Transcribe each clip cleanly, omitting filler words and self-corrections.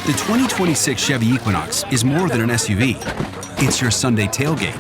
The 2026 Chevy Equinox is more than an SUV. It's your Sunday tailgate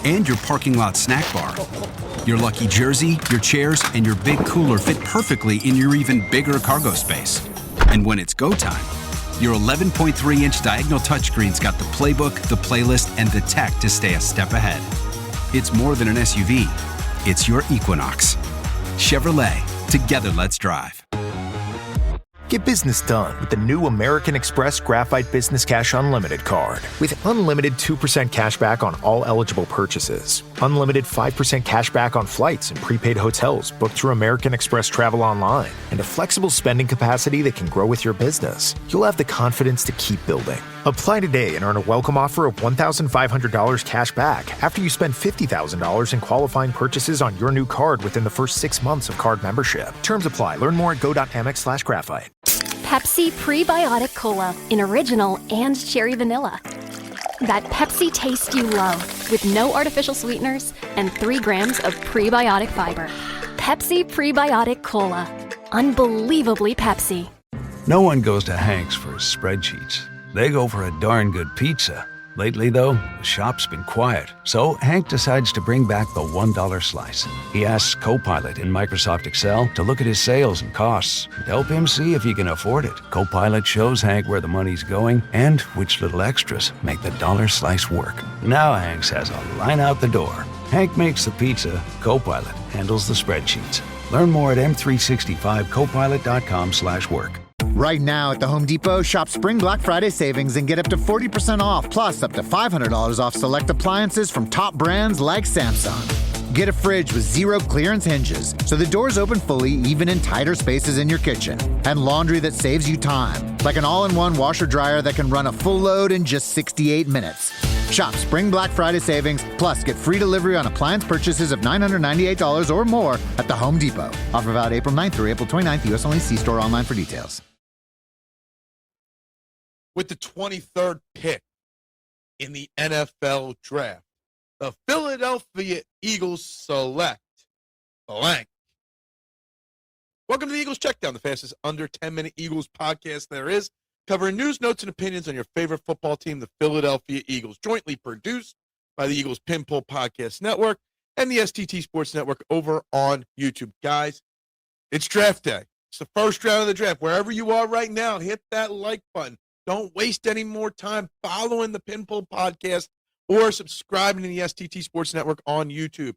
and your parking lot snack bar. Your lucky jersey, your chairs, and your big cooler fit perfectly in your even bigger cargo space. And when it's go time, your 11.3-inch diagonal touchscreen's got the playbook, the playlist, and the tech to stay a step ahead. It's more than an SUV. It's your Equinox. Chevrolet. Together, let's drive. Get business done with the new American Express Graphite Business Cash Unlimited card. With unlimited 2% cash back on all eligible purchases, unlimited 5% cash back on flights and prepaid hotels booked through American Express Travel Online, and a flexible spending capacity that can grow with your business, you'll have the confidence to keep building. Apply today and earn a welcome offer of $1,500 cash back after you spend $50,000 in qualifying purchases on your new card within the first 6 months of card membership. Terms apply. Learn more at go.amex/graphite. Pepsi Prebiotic Cola in original and cherry vanilla. That Pepsi taste you love with no artificial sweeteners and 3 grams of prebiotic fiber. Pepsi Prebiotic Cola. Unbelievably Pepsi. No one goes to Hank's for spreadsheets. They go for a darn good pizza. Lately, though, the shop's been quiet, so Hank decides to bring back the $1 slice. He asks Copilot in Microsoft Excel to look at his sales and costs and help him see if he can afford it. Copilot shows Hank where the money's going and which little extras make the dollar slice work. Now Hank has a line out the door. Hank makes the pizza, Copilot handles the spreadsheets. Learn more at m365copilot.com/work. Right now at the Home Depot, shop Spring Black Friday savings and get up to 40% off, plus up to $500 off select appliances from top brands like Samsung. Get a fridge with 0 clearance hinges, so the doors open fully even in tighter spaces in your kitchen. And laundry that saves you time, like an all-in-one washer-dryer that can run a full load in just 68 minutes. Shop Spring Black Friday savings, plus get free delivery on appliance purchases of $998 or more at the Home Depot. Offer valid April 9th through April 29th, U.S. only. See store online for details. With the 23rd pick in the NFL draft, the Philadelphia Eagles select blank. Welcome to the Eagles Checkdown, the fastest under 10-minute Eagles podcast there is, covering news, notes, and opinions on your favorite football team, the Philadelphia Eagles, jointly produced by the Eagles Pinpull Podcast Network and the STT Sports Network over on YouTube. Guys, it's draft day. It's the first round of the draft. Wherever you are right now, hit that like button. Don't waste any more time following the Pinpull Podcast or subscribing to the STT Sports Network on YouTube.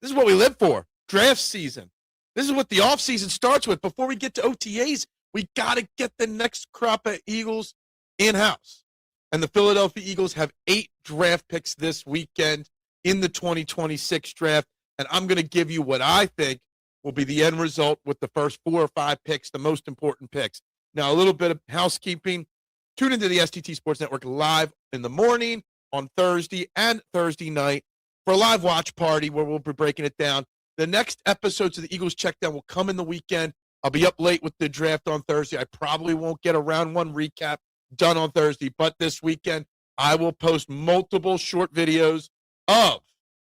This is what we live for, draft season. This is what the offseason starts with. Before we get to OTAs, we got to get the next crop of Eagles in-house. And the Philadelphia Eagles have 8 draft picks this weekend in the 2026 draft. And I'm going to give you what I think will be the end result with the first 4 or 5 picks, the most important picks. Now, a little bit of housekeeping. Tune into the STT Sports Network live in the morning on Thursday and Thursday night for a live watch party where we'll be breaking it down. The next episodes of the Eagles Checkdown will come in the weekend. I'll be up late with the draft on Thursday. I probably won't get a round 1 recap done on Thursday, but this weekend I will post multiple short videos of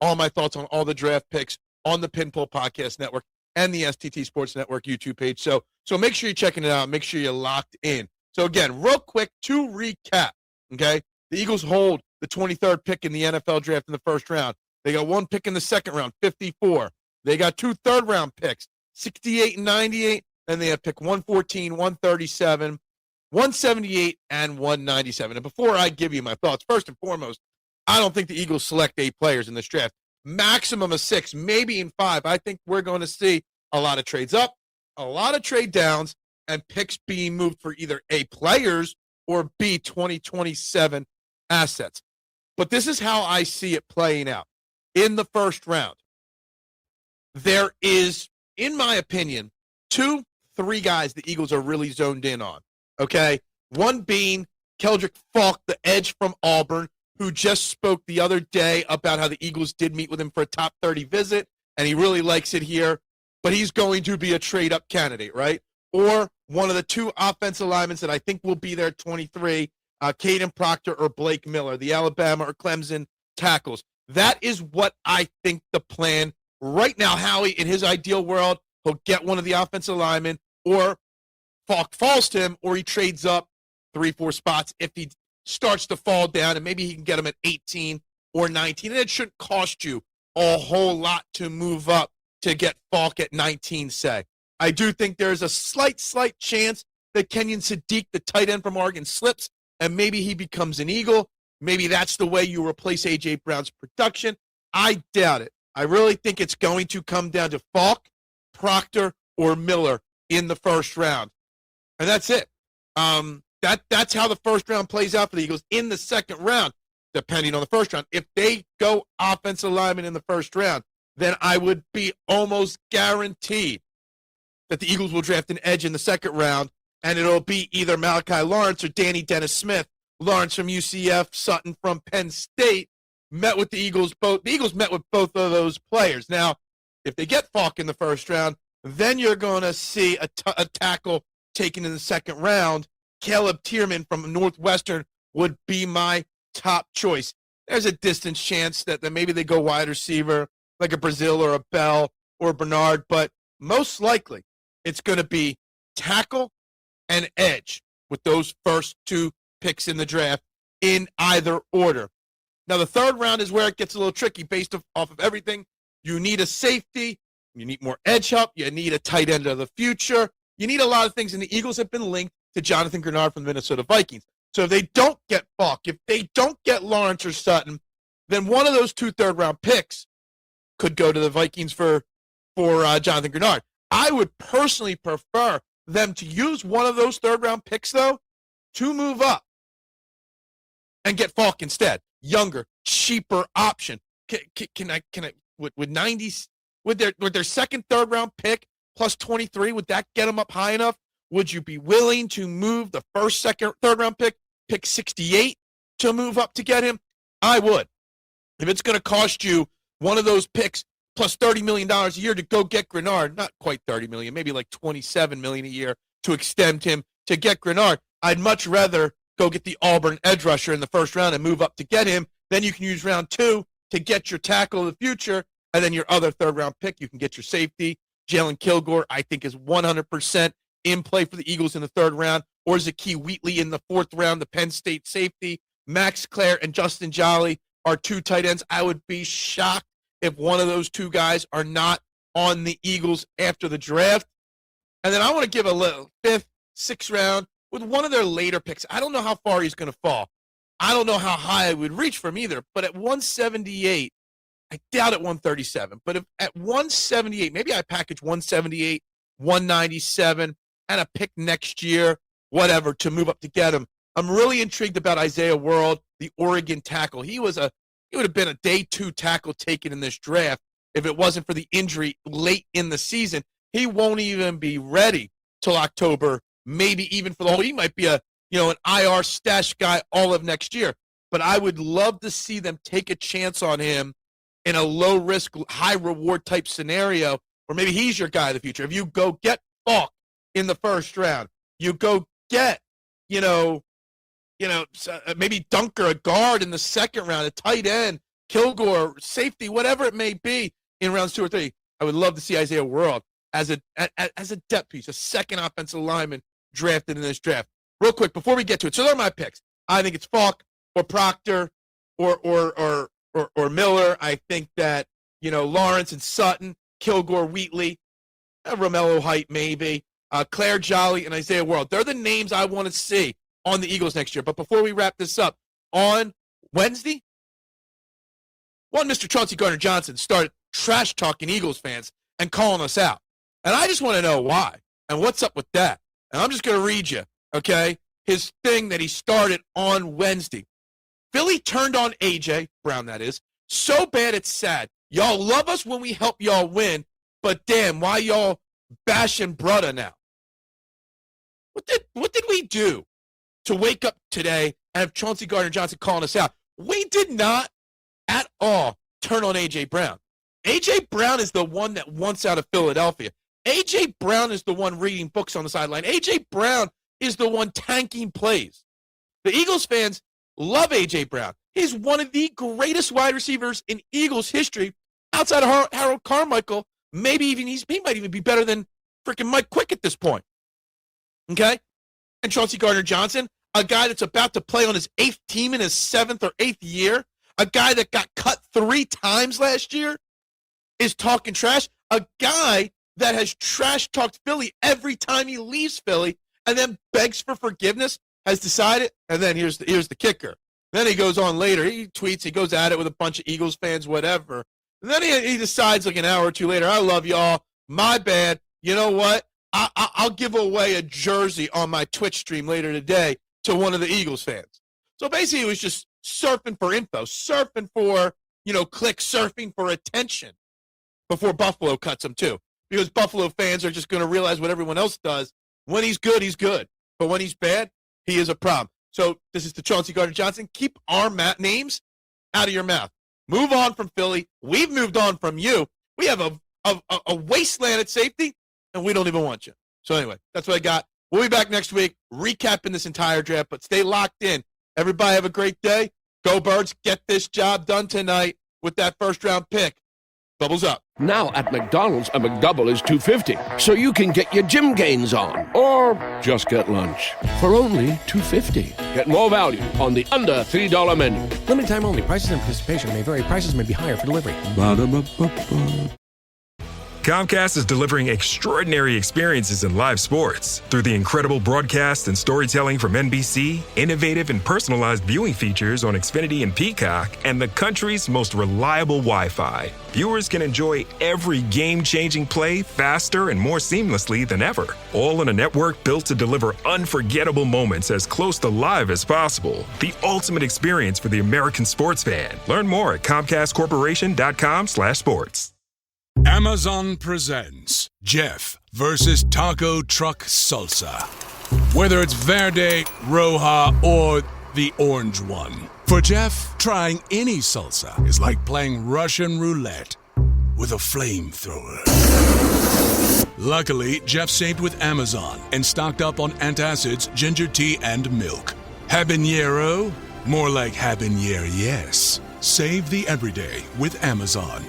all my thoughts on all the draft picks on the Pinpull Podcast Network and the STT Sports Network YouTube page. So make sure you're checking it out. Make sure you're locked in. So, again, real quick, to recap, okay? The Eagles hold the 23rd pick in the NFL draft in the first round. They got 1 pick in the second round, 54. They got 2 third-round picks, 68 and 98. And they have pick 114, 137, 178, and 197. And before I give you my thoughts, first and foremost, I don't think the Eagles select 8 players in this draft. Maximum of 6, maybe in 5. I think we're going to see a lot of trades up, a lot of trade downs, and picks being moved for either A, players, or B, 2027 assets. But this is how I see it playing out. In the first round, there is, in my opinion, 2, 3 guys the Eagles are really zoned in on, okay? One being Keldrick Falk, the edge from Auburn, who just spoke the other day about how the Eagles did meet with him for a top 30 visit, and he really likes it here, but he's going to be a trade-up candidate, right? Or one of the 2 offensive linemen that I think will be there at 23, Caden Proctor or Blake Miller, the Alabama or Clemson tackles. That is what I think the plan right now. Howie, in his ideal world, he'll get one of the offensive linemen, or Falk falls to him, or he trades up 3-4 spots if he starts to fall down, and maybe he can get him at 18 or 19. And it shouldn't cost you a whole lot to move up to get Falk at 19, say. I do think there's a slight chance that Kenyon Sadiq, the tight end from Oregon, slips, and maybe he becomes an Eagle. Maybe that's the way you replace A.J. Brown's production. I doubt it. I really think it's going to come down to Falk, Proctor, or Miller in the first round. And that's it. That's how the first round plays out for the Eagles. In the second round, depending on the first round, if they go offensive lineman in the first round, then I would be almost guaranteed that the Eagles will draft an edge in the second round, and it'll be either Malachi Lawrence or Danny Dennis-Smith. Lawrence from UCF, Sutton from Penn State, met with the Eagles. The Eagles met with both of those players. Now, if they get Falk in the first round, then you're going to see a tackle taken in the second round. Caleb Tierman from Northwestern would be my top choice. There's a distant chance that maybe they go wide receiver, like a Brazil or a Bell or a Bernard, but most likely it's going to be tackle and edge with those first two picks in the draft in either order. Now, the third round is where it gets a little tricky based off of everything. You need a safety. You need more edge help. You need a tight end of the future. You need a lot of things, and the Eagles have been linked to Jonathan Grenard from the Minnesota Vikings. So if they don't get Falk, if they don't get Lawrence or Sutton, then one of those 2 third-round picks could go to the Vikings for Jonathan Grenard. I would personally prefer them to use one of those third-round picks, though, to move up and get Falk instead. Younger, cheaper option. Would their second, third-round pick plus 23, would that get them up high enough? Would you be willing to move the first, second, third-round pick 68 to move up to get him? I would. If it's going to cost you one of those picks plus $30 million a year to go get Grenard, not quite $30 million, maybe like $27 million a year to extend him to get Grenard, I'd much rather go get the Auburn edge rusher in the first round and move up to get him. Then you can use round 2 to get your tackle of the future, and then your other third-round pick, you can get your safety. Jalen Kilgore, I think, is 100% in play for the Eagles in the third round, or Zakee Wheatley in the fourth round, the Penn State safety. Max Clare and Justin Jolly are 2 tight ends. I would be shocked if one of those 2 guys are not on the Eagles after the draft. And then I want to give a little 5th, 6th round with one of their later picks. I don't know how far he's going to fall. I don't know how high I would reach from either, but at 178, I doubt at 137, but if at 178, maybe I package 178, 197, and a pick next year, whatever, to move up to get him. I'm really intrigued about Isaiah World, the Oregon tackle. He would have been a day 2 tackle taken in this draft if it wasn't for the injury late in the season. He won't even be ready till October, maybe even for the whole. He might be an IR stash guy all of next year. But I would love to see them take a chance on him in a low-risk, high-reward type scenario, or maybe he's your guy of the future. If you go get Falk in the first round, you go get, maybe Dunker, a guard in the second round, a tight end, Kilgore, safety, whatever it may be in rounds 2 or 3. I would love to see Isaiah World as a depth piece, a second offensive lineman drafted in this draft. Real quick, before we get to it, so they're my picks. I think it's Falk or Proctor or Miller. I think that, Lawrence and Sutton, Kilgore, Wheatley, Romello Height maybe, Claire Jolly, and Isaiah World. They're the names I want to see on the Eagles next year. But before we wrap this up, on Wednesday, Mr. Chauncey Gardner-Johnson started trash-talking Eagles fans and calling us out. And I just want to know why and what's up with that. And I'm just going to read you, okay, his thing that he started on Wednesday. Philly turned on A.J. Brown, that is, so bad it's sad. Y'all love us when we help y'all win, but damn, why y'all bashing brother now? What did we do to wake up today and have Chauncey Gardner-Johnson calling us out? We did not at all turn on A.J. Brown. A.J. Brown is the one that wants out of Philadelphia. A.J. Brown is the one reading books on the sideline. A.J. Brown is the one tanking plays. The Eagles fans love A.J. Brown. He's one of the greatest wide receivers in Eagles history outside of Harold Carmichael. Maybe even he might even be better than freaking Mike Quick at this point. Okay? And Chauncey Gardner-Johnson, a guy that's about to play on his 8th team in his 7th or 8th year, a guy that got cut 3 times last year, is talking trash. A guy that has trash talked Philly every time he leaves Philly and then begs for forgiveness, has decided, and then here's the kicker. Then he goes on later, he tweets, he goes at it with a bunch of Eagles fans, whatever. And then he decides like an hour or two later, I love y'all, my bad. You know what? I'll give away a jersey on my Twitch stream later today to one of the Eagles fans. So basically he was just surfing for info, surfing for, clicks, surfing for attention before Buffalo cuts him too. Because Buffalo fans are just going to realize what everyone else does. When he's good, he's good. But when he's bad, he is a problem. So this is the Chauncey Gardner-Johnson. Keep our names out of your mouth. Move on from Philly. We've moved on from you. We have a wasteland at safety, and we don't even want you. So anyway, that's what I got. We'll be back next week recapping this entire draft, but stay locked in. Everybody have a great day. Go Birds. Get this job done tonight with that first-round pick. Doubles up. Now at McDonald's, a McDouble is $2.50, so you can get your gym gains on. Or just get lunch for only $2.50. Get more value on the under $3 menu. Limited time only. Prices and participation may vary. Prices may be higher for delivery. Ba-da-ba-ba-ba. Comcast is delivering extraordinary experiences in live sports. Through the incredible broadcast and storytelling from NBC, innovative and personalized viewing features on Xfinity and Peacock, and the country's most reliable Wi-Fi, viewers can enjoy every game-changing play faster and more seamlessly than ever. All on a network built to deliver unforgettable moments as close to live as possible. The ultimate experience for the American sports fan. Learn more at ComcastCorporation.com/sports. Amazon presents Jeff versus Taco Truck Salsa. Whether it's Verde, Roja, or the orange one. For Jeff, trying any salsa is like playing Russian roulette with a flamethrower. Luckily, Jeff saved with Amazon and stocked up on antacids, ginger tea, and milk. Habanero? More like habanero, yes. Save the everyday with Amazon.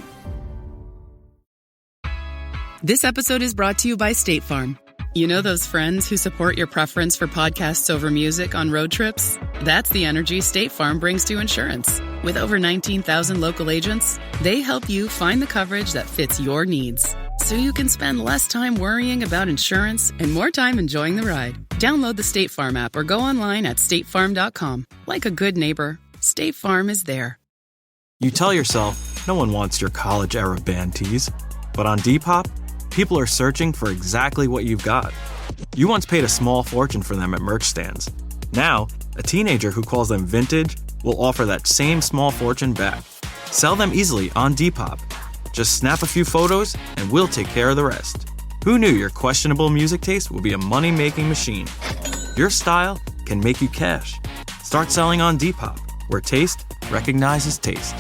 This episode is brought to you by State Farm. You know those friends who support your preference for podcasts over music on road trips? That's the energy State Farm brings to insurance. With over 19,000 local agents, they help you find the coverage that fits your needs. So you can spend less time worrying about insurance and more time enjoying the ride. Download the State Farm app or go online at statefarm.com. Like a good neighbor, State Farm is there. You tell yourself, no one wants your college-era band tees. But on Depop, people are searching for exactly what you've got. You once paid a small fortune for them at merch stands. Now, a teenager who calls them vintage will offer that same small fortune back. Sell them easily on Depop. Just snap a few photos and we'll take care of the rest. Who knew your questionable music taste would be a money-making machine? Your style can make you cash. Start selling on Depop, where taste recognizes taste.